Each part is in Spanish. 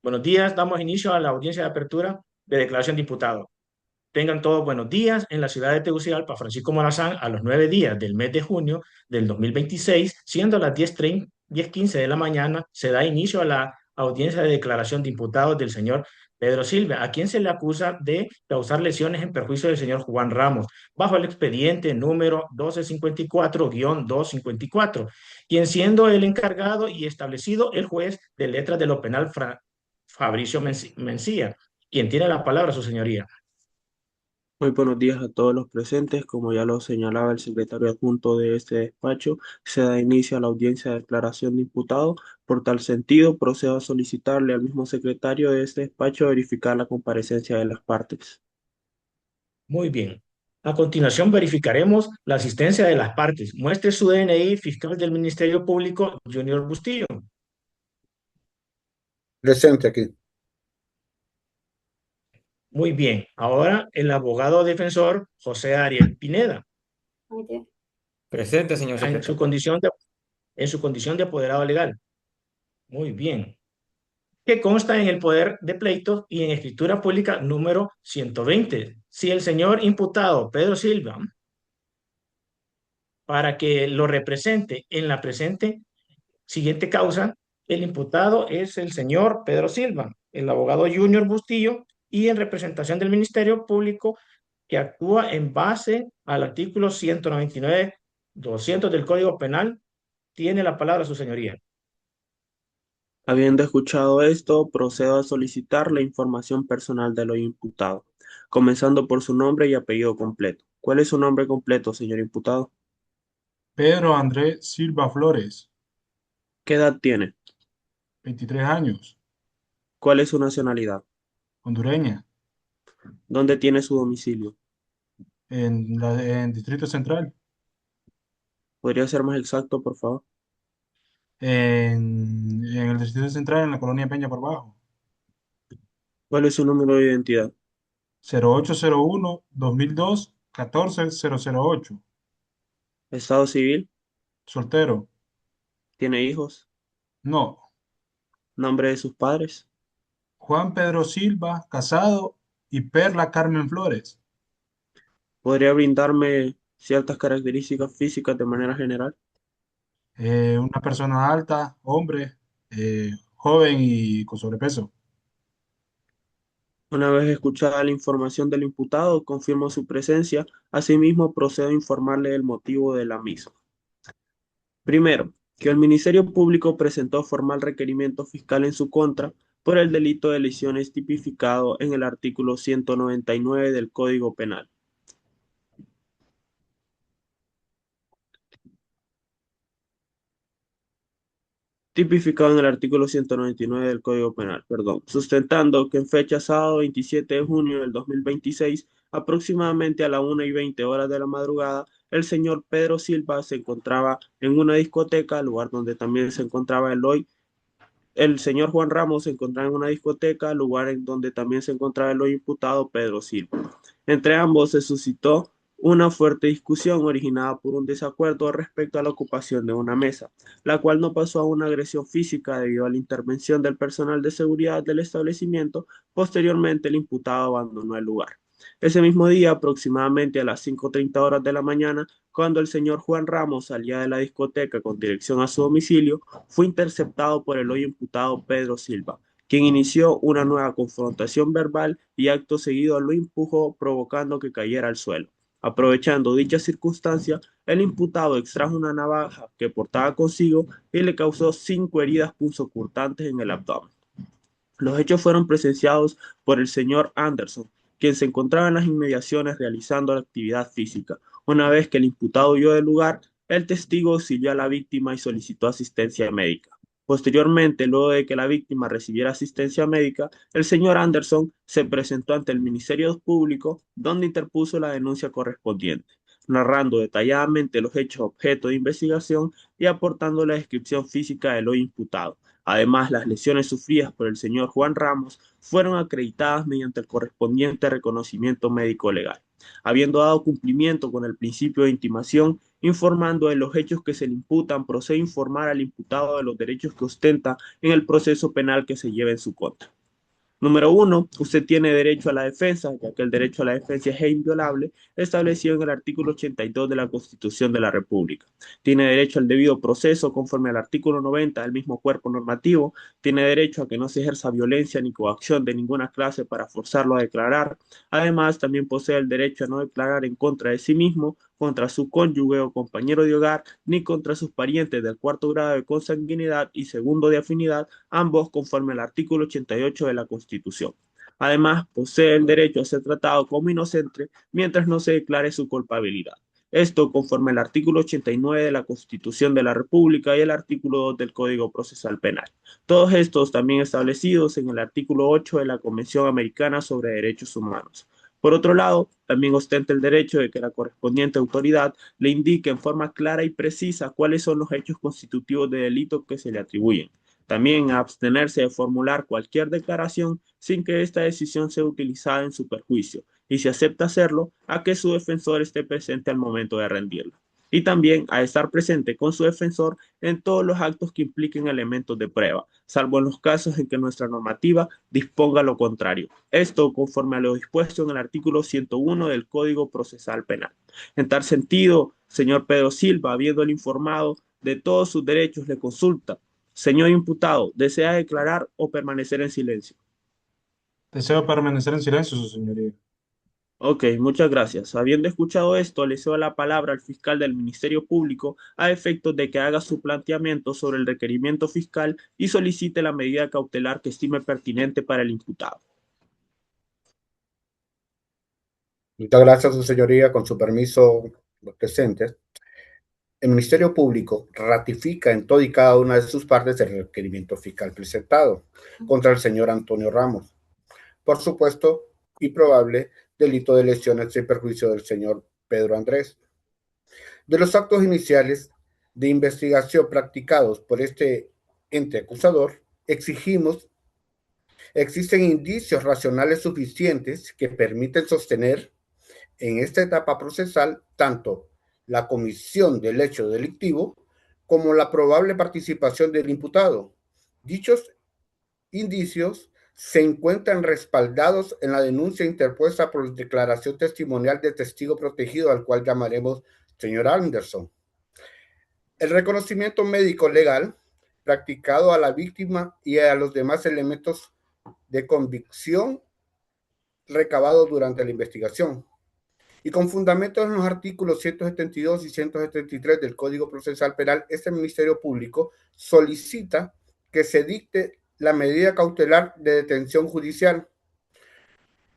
Buenos días, damos inicio a la audiencia de apertura de declaración de imputado. Tengan todos buenos días en la ciudad de Tegucigalpa, Francisco Morazán, a los 9 días del mes de junio del 2026, siendo las 10:15 de la mañana, se da inicio a la audiencia de declaración de imputados del señor Pedro Silva, a quien se le acusa de causar lesiones en perjuicio del señor Juan Ramos, bajo el expediente número 1254-254, quien siendo el encargado y establecido el juez de letras de lo penal Fabricio Mencía, quien tiene la palabra, su señoría. Muy buenos días a todos los presentes. Como ya lo señalaba el secretario adjunto de este despacho, se da inicio a la audiencia de declaración de imputado. Por tal sentido, procedo a solicitarle al mismo secretario de este despacho verificar la comparecencia de las partes. Muy bien. A continuación verificaremos la asistencia de las partes. Muestre su DNI, fiscal del Ministerio Público, Junior Bustillo. Presente aquí. Muy bien. Ahora el abogado defensor José Ariel Pineda, Presente, señor en su secretario. condición de apoderado legal. Muy bien. Que consta en el poder de pleito y en escritura pública número 120. Si el señor imputado Pedro Silva, para que lo represente en la presente siguiente causa, el imputado es el señor Pedro Silva, el abogado Junior Bustillo, y en representación del Ministerio Público que actúa en base al artículo 199, 200 del Código Penal, tiene la palabra su señoría. Habiendo escuchado esto, procedo a solicitar la información personal de lo imputado, comenzando por su nombre y apellido completo. ¿Cuál es su nombre completo, señor imputado? Pedro Andrés Silva Flores, ¿Qué edad tiene? 23 años, ¿Cuál es su nacionalidad? hondureña, ¿Dónde tiene su domicilio? en Distrito Central, ¿Podría ser más exacto, por favor? en el Distrito Central, en la colonia Peña por Bajo. ¿Cuál es su número de identidad? 0801 2002 14008, ¿Estado civil? soltero, ¿Tiene hijos? no. ¿Nombre de sus padres? Juan Pedro Silva, casado, y Perla Carmen Flores. ¿Podría brindarme ciertas características físicas de manera general? Una persona alta, hombre, joven y con sobrepeso. Una vez escuchada la información del imputado, confirmo su presencia. Asimismo, procedo a informarle el motivo de la misma. Primero, que el Ministerio Público presentó formal requerimiento fiscal en su contra por el delito de lesiones tipificado en el artículo 199 del Código Penal. Tipificado en el artículo 199 del Código Penal, perdón, sustentando que en fecha sábado 27 de junio del 2026, aproximadamente a la 1:20 de la madrugada, el señor Pedro Silva se encontraba en una discoteca, lugar donde también se encontraba el señor Juan Ramos se encontraba en una discoteca, lugar en donde también se encontraba el hoy imputado Pedro Silva. Entre ambos se suscitó una fuerte discusión originada por un desacuerdo respecto a la ocupación de una mesa, la cual no pasó a una agresión física debido a la intervención del personal de seguridad del establecimiento. Posteriormente, el imputado abandonó el lugar. Ese mismo día, aproximadamente a las 5:30 de la mañana, cuando el señor Juan Ramos salía de la discoteca con dirección a su domicilio, fue interceptado por el hoy imputado Pedro Silva, quien inició una nueva confrontación verbal y acto seguido lo empujó provocando que cayera al suelo. Aprovechando dicha circunstancia, el imputado extrajo una navaja que portaba consigo y le causó 5 heridas punzocortantes en el abdomen. Los hechos fueron presenciados por el señor Anderson, quien se encontraba en las inmediaciones realizando la actividad física. Una vez que el imputado huyó del lugar, el testigo auxilió a la víctima y solicitó asistencia médica. Posteriormente, luego de que la víctima recibiera asistencia médica, el señor Anderson se presentó ante el Ministerio Público, donde interpuso la denuncia correspondiente. narrando detalladamente los hechos objeto de investigación y aportando la descripción física de lo imputado. Además, las lesiones sufridas por el señor Juan Ramos fueron acreditadas mediante el correspondiente reconocimiento médico legal, habiendo dado cumplimiento con el principio de intimación, informando de los hechos que se le imputan, procede informar al imputado de los derechos que ostenta en el proceso penal que se lleva en su contra. Número uno, usted tiene derecho a la defensa, ya que el derecho a la defensa es inviolable, establecido en el artículo 82 de la Constitución de la República. Tiene derecho al debido proceso conforme al artículo 90 del mismo cuerpo normativo. Tiene derecho a que no se ejerza violencia ni coacción de ninguna clase para forzarlo a declarar. Además, también posee el derecho a no declarar en contra de sí mismo, contra su cónyuge o compañero de hogar, ni contra sus parientes del cuarto grado de consanguinidad y segundo de afinidad, ambos conforme al artículo 88 de la Constitución. Además, posee el derecho a ser tratado como inocente mientras no se declare su culpabilidad. Esto conforme al artículo 89 de la Constitución de la República y el artículo 2 del Código Procesal Penal. Todos estos también establecidos en el artículo 8 de la Convención Americana sobre Derechos Humanos. Por otro lado, también ostenta el derecho de que la correspondiente autoridad le indique en forma clara y precisa cuáles son los hechos constitutivos de delito que se le atribuyen. También a abstenerse de formular cualquier declaración sin que esta decisión sea utilizada en su perjuicio, y si acepta hacerlo, a que su defensor esté presente al momento de rendirlo. Y también a estar presente con su defensor en todos los actos que impliquen elementos de prueba, salvo en los casos en que nuestra normativa disponga lo contrario. Esto conforme a lo dispuesto en el artículo 101 del Código Procesal Penal. En tal sentido, señor Pedro Silva, habiéndole informado de todos sus derechos, le consulta: señor imputado, ¿desea declarar o permanecer en silencio? Deseo permanecer en silencio, su señoría. Ok, muchas gracias. Habiendo escuchado esto, le cedo la palabra al fiscal del Ministerio Público a efectos de que haga su planteamiento sobre el requerimiento fiscal y solicite la medida cautelar que estime pertinente para el imputado. Muchas gracias, su señoría. Con su permiso, los presentes. El Ministerio Público ratifica en toda y cada una de sus partes el requerimiento fiscal presentado contra el señor Antonio Ramos, por supuesto y probable delito de lesiones en perjuicio del señor Pedro Andrés. De los actos iniciales de investigación practicados por este ente acusador, existen indicios racionales suficientes que permiten sostener en esta etapa procesal tanto la comisión del hecho delictivo como la probable participación del imputado. Dichos indicios se encuentran respaldados en la denuncia interpuesta por la declaración testimonial de testigo protegido, al cual llamaremos señor Anderson. El reconocimiento médico legal practicado a la víctima y a los demás elementos de convicción recabados durante la investigación. Y con fundamentos en los artículos 172 y 173 del Código Procesal Penal, este Ministerio Público solicita que se dicte la medida cautelar de detención judicial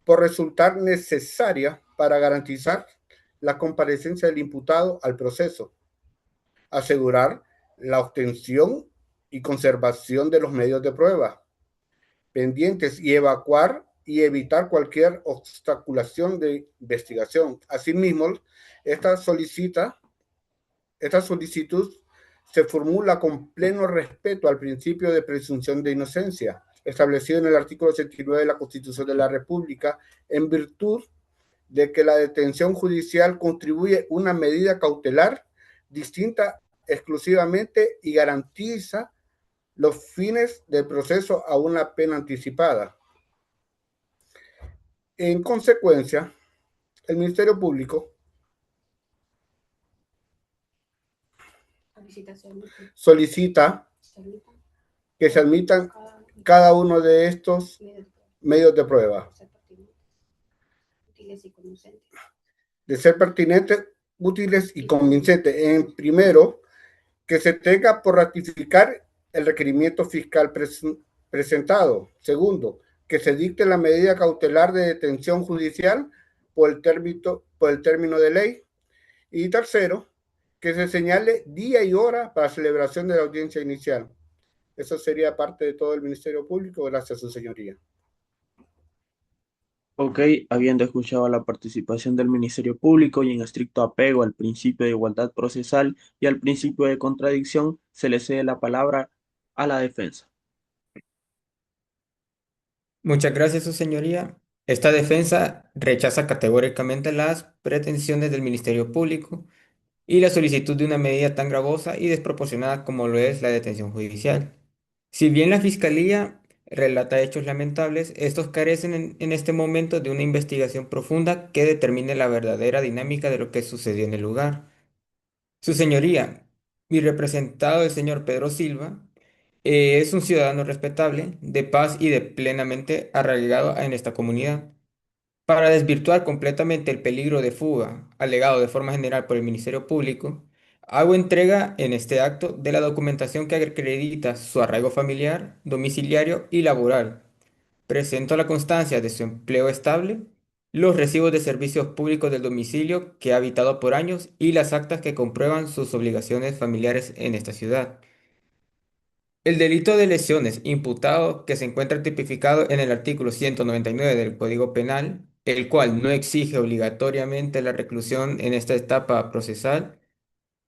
por resultar necesaria para garantizar la comparecencia del imputado al proceso, asegurar la obtención y conservación de los medios de prueba pendientes y evacuar y evitar cualquier obstaculación de investigación. Asimismo, esta solicitud se formula con pleno respeto al principio de presunción de inocencia, establecido en el artículo 89 de la Constitución de la República, en virtud de que la detención judicial contribuye una medida cautelar distinta exclusivamente y garantiza los fines del proceso a una pena anticipada. En consecuencia, el Ministerio Público solicita que se admitan cada uno de estos medios de prueba. De ser pertinentes, útiles y convincentes. En primero, que se tenga por ratificar el requerimiento fiscal presentado. Segundo, que se dicte la medida cautelar de detención judicial por el término de ley. Y tercero, que se señale día y hora para celebración de la audiencia inicial. Eso sería parte de todo el Ministerio Público. Gracias, su señoría. Ok, habiendo escuchado la participación del Ministerio Público y en estricto apego al principio de igualdad procesal y al principio de contradicción, se le cede la palabra a la defensa. Muchas gracias, Su Señoría. Esta defensa rechaza categóricamente las pretensiones del Ministerio Público y la solicitud de una medida tan gravosa y desproporcionada como lo es la detención judicial. Si bien la Fiscalía relata hechos lamentables, estos carecen en este momento de una investigación profunda que determine la verdadera dinámica de lo que sucedió en el lugar. Su Señoría, mi representado, el señor Pedro Silva, es un ciudadano respetable, de paz y de plenamente arraigado en esta comunidad. Para desvirtuar completamente el peligro de fuga alegado de forma general por el Ministerio Público, hago entrega en este acto de la documentación que acredita su arraigo familiar, domiciliario y laboral. Presento la constancia de su empleo estable, los recibos de servicios públicos del domicilio que ha habitado por años y las actas que comprueban sus obligaciones familiares en esta ciudad. El delito de lesiones imputado que se encuentra tipificado en el artículo 199 del Código Penal, el cual no exige obligatoriamente la reclusión en esta etapa procesal,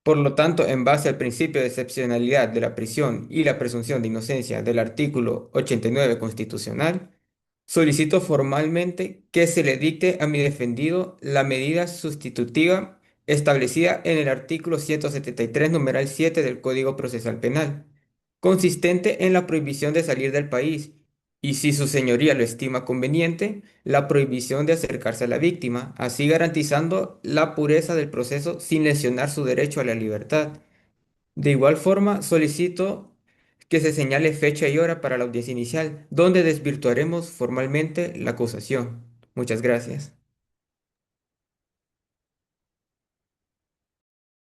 por lo tanto, en base al principio de excepcionalidad de la prisión y la presunción de inocencia del artículo 89 constitucional, solicito formalmente que se le dicte a mi defendido la medida sustitutiva establecida en el artículo 173, numeral 7 del Código Procesal Penal, consistente en la prohibición de salir del país y, si su señoría lo estima conveniente, la prohibición de acercarse a la víctima, así garantizando la pureza del proceso sin lesionar su derecho a la libertad. De igual forma, solicito que se señale fecha y hora para la audiencia inicial, donde desvirtuaremos formalmente la acusación. Muchas gracias.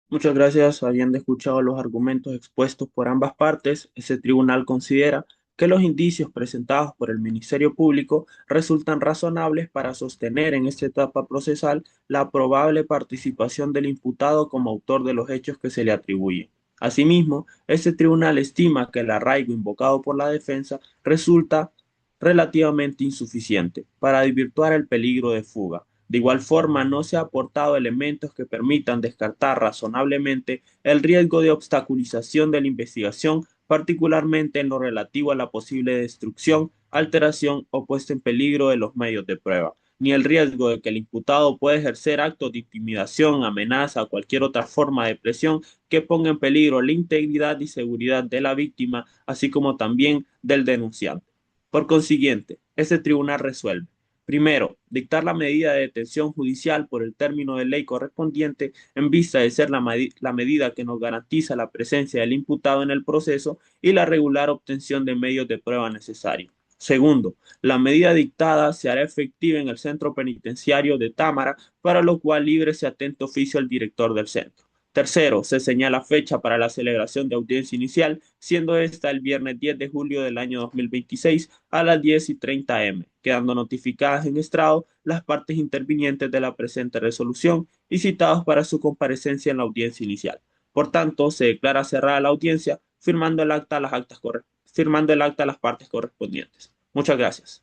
Muchas gracias. Habiendo escuchado los argumentos expuestos por ambas partes, ese tribunal considera que los indicios presentados por el Ministerio Público resultan razonables para sostener en esta etapa procesal la probable participación del imputado como autor de los hechos que se le atribuyen. Asimismo, este tribunal estima que el arraigo invocado por la defensa resulta relativamente insuficiente para desvirtuar el peligro de fuga. De igual forma, no se ha aportado elementos que permitan descartar razonablemente el riesgo de obstaculización de la investigación, particularmente en lo relativo a la posible destrucción, alteración o puesta en peligro de los medios de prueba, ni el riesgo de que el imputado pueda ejercer actos de intimidación, amenaza o cualquier otra forma de presión que ponga en peligro la integridad y seguridad de la víctima, así como también del denunciante. Por consiguiente, este tribunal resuelve: primero, dictar la medida de detención judicial por el término de ley correspondiente en vista de ser la medida que nos garantiza la presencia del imputado en el proceso y la regular obtención de medios de prueba necesarios. Segundo, la medida dictada se hará efectiva en el centro penitenciario de Támara, para lo cual libre se atente oficio al director del centro. Tercero, se señala fecha para la celebración de audiencia inicial, siendo esta el viernes 10 de julio del año 2026 a las 10:30 am, quedando notificadas en estrado las partes intervinientes de la presente resolución y citados para su comparecencia en la audiencia inicial. Por tanto, se declara cerrada la audiencia, firmando el acta a las partes correspondientes. Muchas gracias.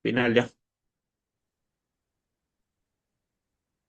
Final ya.